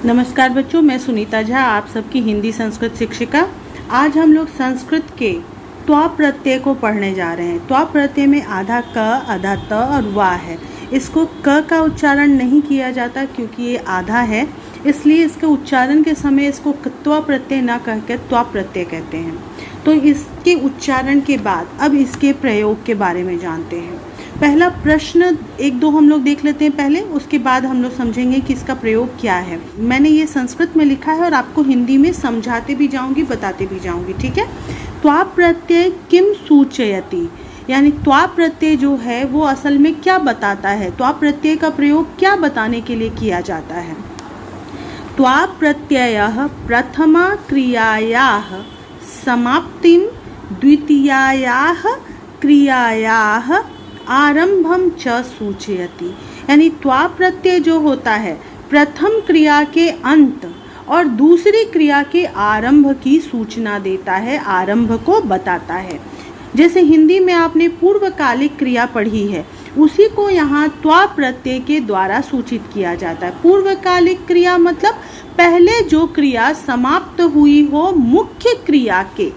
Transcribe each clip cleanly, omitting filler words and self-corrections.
नमस्कार बच्चों, मैं सुनीता झा, आप सबकी हिंदी संस्कृत शिक्षिका। आज हम लोग संस्कृत के त्वा प्रत्यय को पढ़ने जा रहे हैं। त्वा प्रत्यय में आधा क, आधा त और वा है। इसको क का उच्चारण नहीं किया जाता क्योंकि ये आधा है, इसलिए इसके उच्चारण के समय इसको त्वा प्रत्यय ना कहकर त्वा प्रत्यय कहते हैं। तो इसके उच्चारण के बाद अब इसके प्रयोग के बारे में जानते हैं। पहला प्रश्न एक दो हम लोग देख लेते हैं पहले, उसके बाद हम लोग समझेंगे कि इसका प्रयोग क्या है। मैंने ये संस्कृत में लिखा है और आपको हिंदी में समझाते भी जाऊंगी, बताते भी जाऊंगी, ठीक है। त्वा प्रत्यय किम सूचयति, यानी त्वा प्रत्यय जो है वो असल में क्या बताता है। त्वा प्रत्यय का प्रयोग क्या बताने के लिए किया जाता है। त्वा प्रत्ययः प्रथमा क्रियायाः समाप्तिं द्वितीयायाः क्रियायाः आरंभम च सूचयति, यानी त्वा प्रत्यय जो होता है प्रथम क्रिया के अंत और दूसरी क्रिया के आरंभ की सूचना देता है, आरंभ को बताता है। जैसे हिंदी में आपने पूर्वकालिक क्रिया पढ़ी है, उसी को यहाँ त्वा प्रत्यय के द्वारा सूचित किया जाता है। पूर्वकालिक क्रिया मतलब पहले जो क्रिया समाप्त हुई हो मुख्य क्रिया के,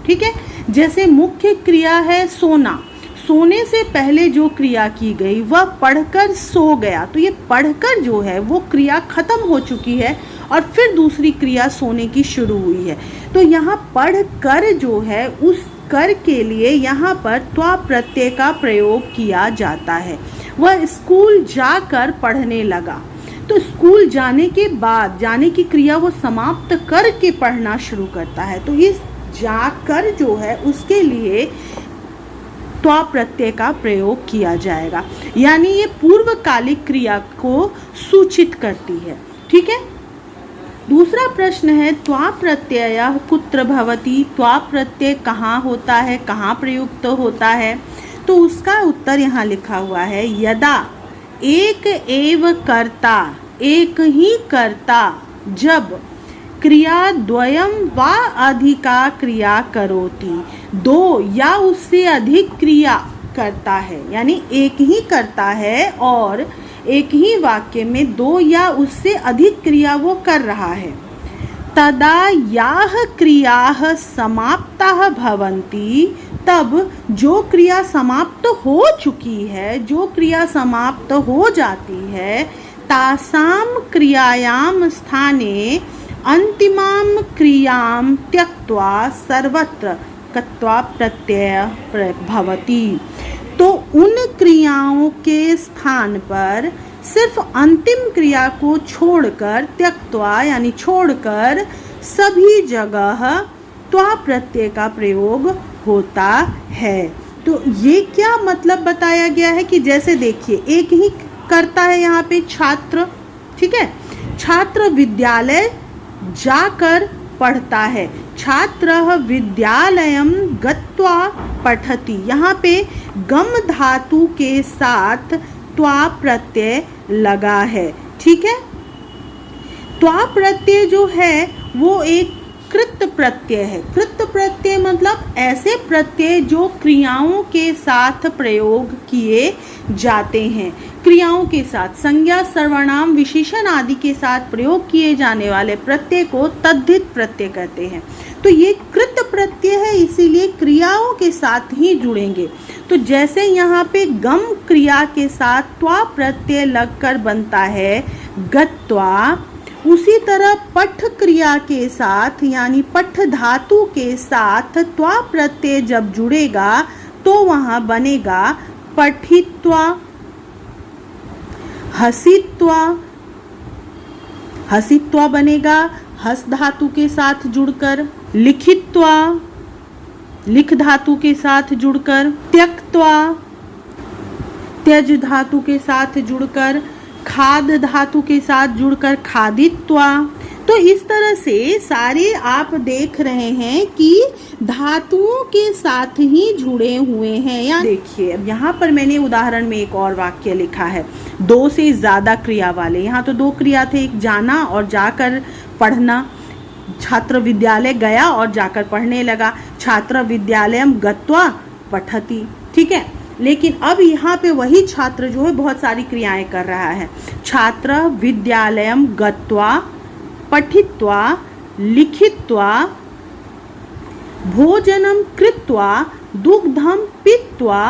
ठीक है। जैसे मुख्य क्रिया है सोना, सोने से पहले जो क्रिया की गई वह पढ़कर सो गया, तो ये पढ़कर जो है वो क्रिया खत्म हो चुकी है और फिर दूसरी क्रिया सोने की शुरू हुई है। तो यहाँ पढ़कर जो है उस कर के लिए यहाँ पर त्वा प्रत्यय का प्रयोग किया जाता है। वह स्कूल जाकर पढ़ने लगा, तो स्कूल जाने के बाद जाने की क्रिया वो समाप्त करके पढ़ना शुरू करता है, तो इस जाकर जो है उसके लिए त्वा प्रत्यय का प्रयोग किया जाएगा, यानी ये पूर्वकालिक क्रिया को सूचित करती है, ठीक है। दूसरा प्रश्न है त्वा प्रत्यय कुत्र भवति, त्वा प्रत्यय कहाँ होता है, कहाँ प्रयुक्त होता है। तो उसका उत्तर यहाँ लिखा हुआ है, यदा एक एव कर्ता, एक ही कर्ता जब क्रिया द्वयम वा अधिका क्रिया करोति, दो या उससे अधिक क्रिया करता है, यानी एक ही करता है और एक ही वाक्य में दो या उससे अधिक क्रिया वो कर रहा है। तदा याह क्रियाः समाप्ताः भवन्ति, तब जो क्रिया समाप्त हो चुकी है, जो क्रिया समाप्त हो जाती है, तासाम क्रियायाम स्थाने अंतिमाम क्रियाम त्यक्त्वा सर्वत्र कत्वा प्रत्यय भवति। तो उन क्रियाओं के स्थान पर सिर्फ अंतिम क्रिया को छोड़कर, त्यक्त्वा यानी छोड़कर, सभी जगह त्वा प्रत्यय का प्रयोग होता है। तो ये क्या मतलब बताया गया है कि जैसे देखिए एक ही करता है यहाँ पे छात्र, ठीक है। छात्र विद्यालय जाकर पढ़ता है, छात्रः विद्यालयं गत्वा पठति। यहाँ पे गम धातु के साथ त्वा प्रत्यय लगा है, ठीक है। त्वा प्रत्यय जो है वो एक कृत प्रत्यय है। कृत प्रत्यय मतलब ऐसे प्रत्यय जो क्रियाओं के साथ प्रयोग किए जाते हैं, क्रियाओं के साथ संज्ञा, सर्वनाम, विशेषण आदि के साथ प्रयोग किए जाने वाले प्रत्यय को तद्धित प्रत्यय कहते हैं। तो ये कृत प्रत्यय है, इसीलिए क्रियाओं के साथ ही जुड़ेंगे। तो जैसे यहाँ पे गम क्रिया के साथ त्वा प्रत्यय लगकर बनता है गत्वा, उसी तरह पठ क्रिया के साथ यानी पठ धातु के साथ त्वा प्रत्यय जब जुड़ेगा तो वहाँ बनेगा पठित्वा, हसित्वा, हसित्वा बनेगा हस धातु के साथ जुड़कर, लिखित्वा, लिख धातु के साथ जुड़कर, त्यक्त्वा, त्यज धातु के साथ जुड़कर, खाद धातु के साथ जुड़कर खादित्वा। तो इस तरह से सारे आप देख रहे हैं कि धातुओं के साथ ही जुड़े हुए हैं। या देखिए अब यहाँ पर मैंने उदाहरण में एक और वाक्य लिखा है, दो से ज़्यादा क्रिया वाले। यहाँ तो दो क्रिया थे, एक जाना और जाकर पढ़ना। छात्र विद्यालय गया और जाकर पढ़ने लगा, छात्र विद्यालयम गत्वा पठति, ठीक है। लेकिन अब यहाँ पे वही छात्र जो है बहुत सारी क्रियाएं कर रहा है। छात्र विद्यालयम गत्वा पठित्वा लिखित्वा भोजनं कृत्वा दुग्धं पीत्वा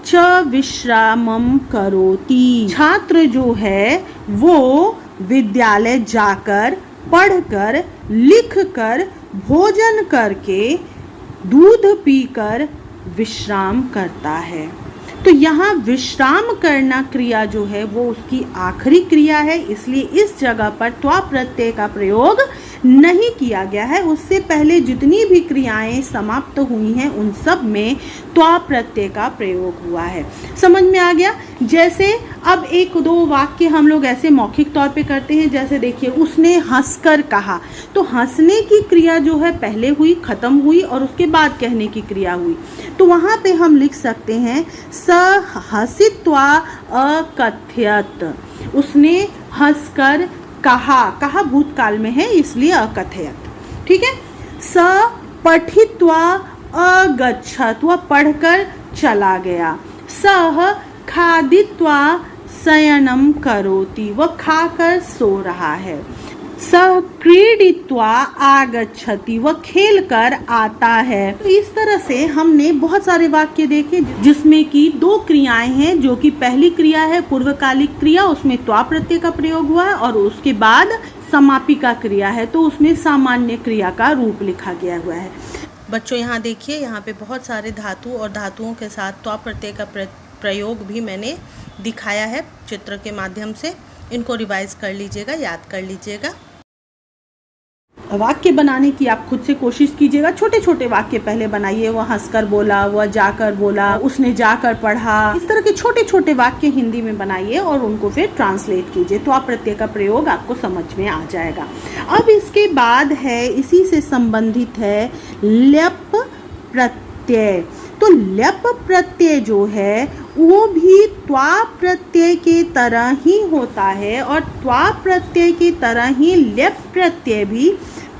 च विश्रामं करोति। छात्र जो है वो विद्यालय जाकर, पढ़कर, लिखकर, भोजन करके, दूध पीकर विश्राम करता है। तो यहाँ विश्राम करना क्रिया जो है वो उसकी आखिरी क्रिया है, इसलिए इस जगह पर त्वा प्रत्यय का प्रयोग नहीं किया गया है। उससे पहले जितनी भी क्रियाएं समाप्त हुई हैं उन सब में त्वा प्रत्यय का प्रयोग हुआ है। समझ में आ गया? जैसे अब एक दो वाक्य हम लोग ऐसे मौखिक तौर पे करते हैं, जैसे देखिए उसने हंसकर कहा, तो हंसने की क्रिया जो है पहले हुई, खत्म हुई और उसके बाद कहने की क्रिया हुई। तो वहाँ पे हम लिख सकते हैं स हसित्वा अकथयत, उसने हंसकर कहा, कहा भूतकाल में है इसलिए अकथयत। ठीक है। स पठित्वा अगच्छत, वह पढ़कर चला गया। सह खादित्वा शयनम करोति, वह खाकर सो रहा है। सह क्रीडित्वा आगच्छति, वह खेल कर आता है। तो इस तरह से हमने बहुत सारे वाक्य देखे जिसमें कि दो क्रियाएं हैं, जो कि पहली क्रिया है पूर्वकालिक क्रिया, उसमें त्वा प्रत्यय का प्रयोग हुआ है, और उसके बाद समापिका क्रिया है तो उसमें सामान्य क्रिया का रूप लिखा गया हुआ है। बच्चों यहाँ देखिए, यहाँ पे बहुत सारे धातु और धातुओं के साथ त्वा प्रत्यय का प्रयोग भी मैंने दिखाया है चित्र के माध्यम से। इनको रिवाइज कर लीजिएगा, याद कर लीजिएगा। वाक्य बनाने की आप खुद से कोशिश कीजिएगा। छोटे छोटे वाक्य पहले बनाइए। वह हंसकर बोला, वह जाकर बोला, उसने जाकर पढ़ा, इस तरह के छोटे छोटे वाक्य हिंदी में बनाइए और उनको फिर ट्रांसलेट कीजिए। तो आप प्रत्यय का प्रयोग आपको समझ में आ जाएगा। अब इसके बाद है, इसी से संबंधित है ल्यप प्रत्यय। तो ल्यप प्रत्यय जो है वो भी त्वा प्रत्यय के तरह ही होता है, और त्वा प्रत्यय की तरह ही ल्यप प्रत्यय भी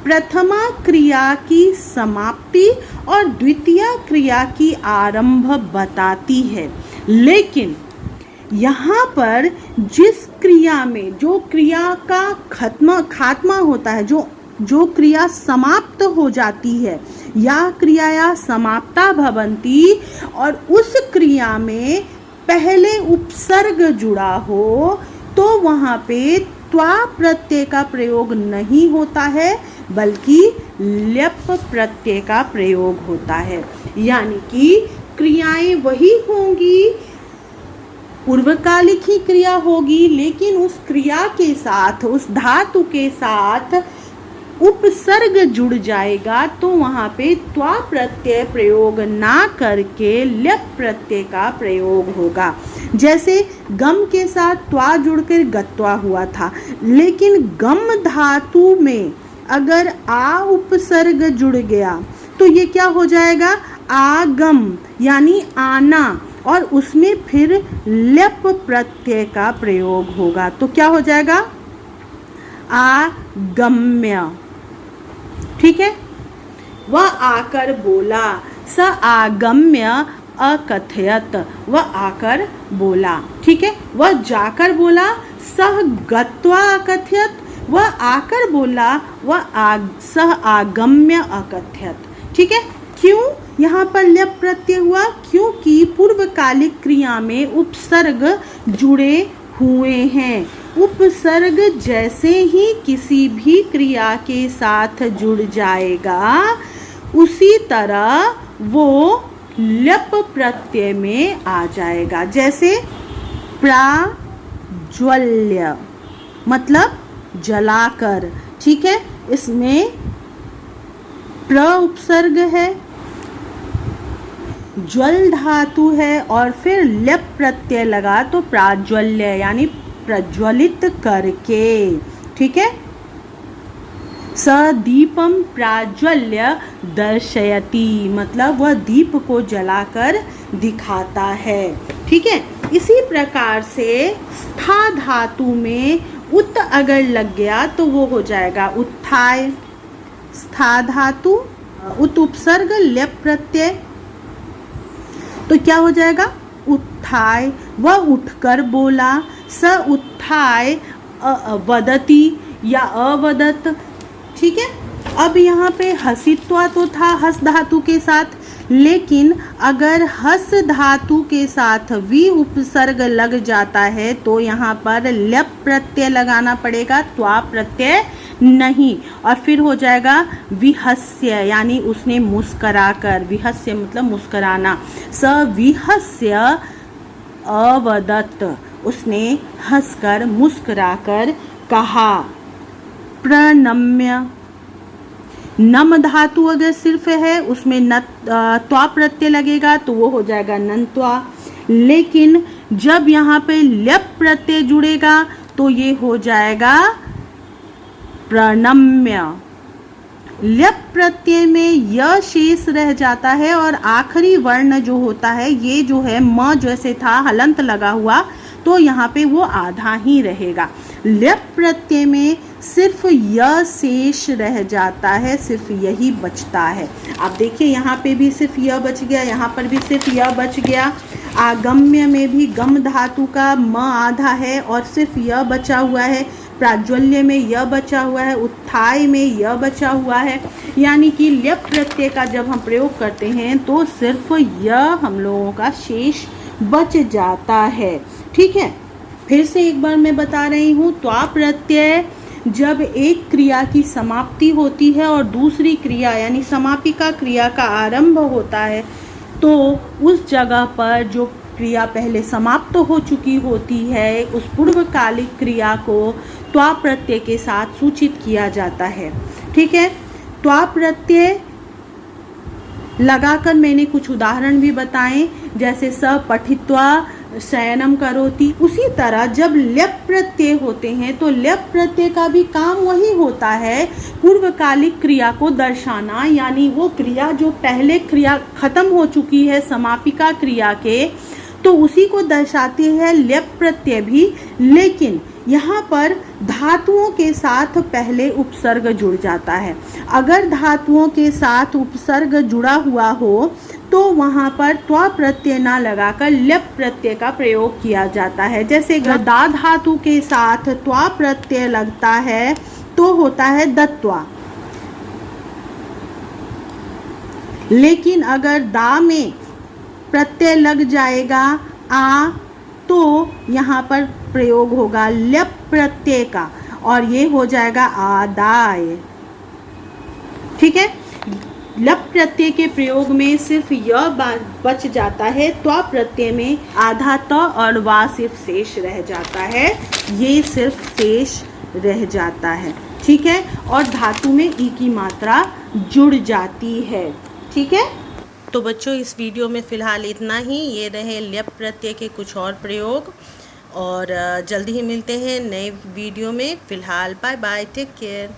प्रथमा क्रिया की समाप्ति और द्वितीय क्रिया की आरंभ बताती है। लेकिन यहाँ पर जिस क्रिया में जो क्रिया का खात्मा होता है, जो क्रिया समाप्त हो जाती है, या क्रियाया समाप्ता भवन्ति, और उस क्रिया में पहले उपसर्ग जुड़ा हो, तो वहाँ पे त्वा प्रत्यय का प्रयोग नहीं होता है, बल्कि ल्यप प्रत्यय का प्रयोग होता है। यानी कि क्रियाएं वही होंगी, पूर्वकालिक ही क्रिया होगी, लेकिन उस क्रिया के साथ, उस धातु के साथ उपसर्ग जुड़ जाएगा, तो वहाँ पे त्वा प्रत्यय प्रयोग ना करके ल्यप प्रत्यय का प्रयोग होगा। जैसे गम के साथ त्वा जुड़कर गत्वा हुआ था, लेकिन गम धातु में अगर आ उपसर्ग जुड़ गया तो ये क्या हो जाएगा? आगम, यानी आना, और उसमें फिर ल्यप प्रत्यय का प्रयोग होगा। तो क्या हो जाएगा? आगम्य। ठीक है। वह आकर बोला, स आगम्य अकथयत, वह आकर बोला। ठीक है। वह जाकर बोला, सह गत्वा अकथयत, वह आकर बोला, सह आगम्य अकथयत। ठीक है। क्यों यहाँ पर ल्यप प्रत्यय हुआ? क्योंकि पूर्वकालिक क्रिया में उपसर्ग जुड़े हुए हैं। उपसर्ग जैसे ही किसी भी क्रिया के साथ जुड़ जाएगा, उसी तरह वो ल्यप प्रत्यय में आ जाएगा। जैसे प्राज्वल्य, मतलब जलाकर। ठीक है। इसमें प्र उपसर्ग है, ज्वल धातु है, और फिर ल्यप प्रत्यय लगा तो प्राज्वल्य, यानी प्रज्वलित करके। ठीक है। स दीपम प्राज्वल्य दर्शयति, मतलब वह दीप को जलाकर दिखाता है। ठीक है। इसी प्रकार से स्था धातु में उत अगर लग गया तो वो हो जाएगा उत्थाय। स्था धातु, उत उपसर्ग, ल्यप प्रत्यय, तो क्या हो जाएगा? उत्थाय। वह उठकर बोला। स उत्थाय वदति, या अवदत। ठीक है, अब यहाँ पे हसित्वा तो था हस धातु के साथ, लेकिन अगर हस धातु के साथ वी उपसर्ग लग जाता है तो यहाँ पर ल्यप प्रत्यय लगाना पड़ेगा, त्वा प्रत्यय नहीं। और फिर हो जाएगा विहस्य, यानी उसने मुस्कराकर, विहस्य मतलब मुस्कराना, स विहस्य अवदत, उसने हंसकर मुस्कुराकर कहा। प्रणम्य, नम धातु अगर सिर्फ है उसमें न त्वा प्रत्यय लगेगा तो वो हो जाएगा नन्त्वा, लेकिन जब यहाँ पे ल्यप प्रत्यय जुड़ेगा तो ये हो जाएगा प्रणम्य। ल्यप प्रत्यय में य शेष रह जाता है और आखिरी वर्ण जो होता है, ये जो है म जैसे था हलंत लगा हुआ, तो यहाँ पे वो आधा ही रहेगा। ल्यप प्रत्यय में सिर्फ य शेष रह जाता है, सिर्फ यही बचता है। आप देखिए यहाँ पे भी सिर्फ य बच गया, यहाँ पर भी सिर्फ य बच गया। आगम्य में भी गम धातु का म आधा है और सिर्फ य बचा हुआ है। प्राज्वल्य में य बचा हुआ है, उत्थाय में य बचा हुआ है। यानी कि ल्यप प्रत्यय का जब हम प्रयोग करते हैं तो सिर्फ य हम लोगों का शेष बच जाता है। ठीक है, फिर से एक बार मैं बता रही हूँ, त्वा प्रत्यय जब एक क्रिया की समाप्ति होती है और दूसरी क्रिया यानी समापिका क्रिया का आरंभ होता है तो उस जगह पर जो क्रिया पहले समाप्त हो चुकी होती है उस पूर्वकालिक क्रिया को त्वा प्रत्यय के साथ सूचित किया जाता है। ठीक है, त्वा प्रत्यय लगाकर मैंने कुछ उदाहरण भी बताएं, जैसे स पठित्वा शयनम करोति। उसी तरह जब ल्यप प्रत्यय होते हैं तो ल्यप प्रत्यय का भी काम वही होता है, पूर्वकालिक क्रिया को दर्शाना, यानी वो क्रिया जो पहले क्रिया खत्म हो चुकी है समापिका क्रिया के, तो उसी को दर्शाती है ल्यप प्रत्यय भी। लेकिन यहाँ पर धातुओं के साथ पहले उपसर्ग जुड़ जाता है। अगर धातुओं के साथ उपसर्ग जुड़ा हुआ हो तो वहाँ पर त्वा प्रत्यय ना लगाकर ल्यप प्रत्यय का प्रयोग किया जाता है। जैसे दा धातु के साथ त्वा प्रत्यय लगता है तो होता है दत्वा, लेकिन अगर दा में प्रत्यय लग जाएगा आ तो यहाँ पर प्रयोग होगा ल्यप प्रत्यय का और ये हो जाएगा आदाय। ठीक है, लप प्रत्यय के प्रयोग में सिर्फ य बच जाता है, त्वा प्रत्यय में आधा त और वा सिर्फ शेष रह जाता है, ये सिर्फ शेष रह जाता है। ठीक है, और धातु में ई की मात्रा जुड़ जाती है। ठीक है, तो बच्चों इस वीडियो में फ़िलहाल इतना ही। ये रहे ल्यप प्रत्यय के कुछ और प्रयोग, और जल्दी ही मिलते हैं नए वीडियो में। फ़िलहाल बाय बाय, टेक केयर।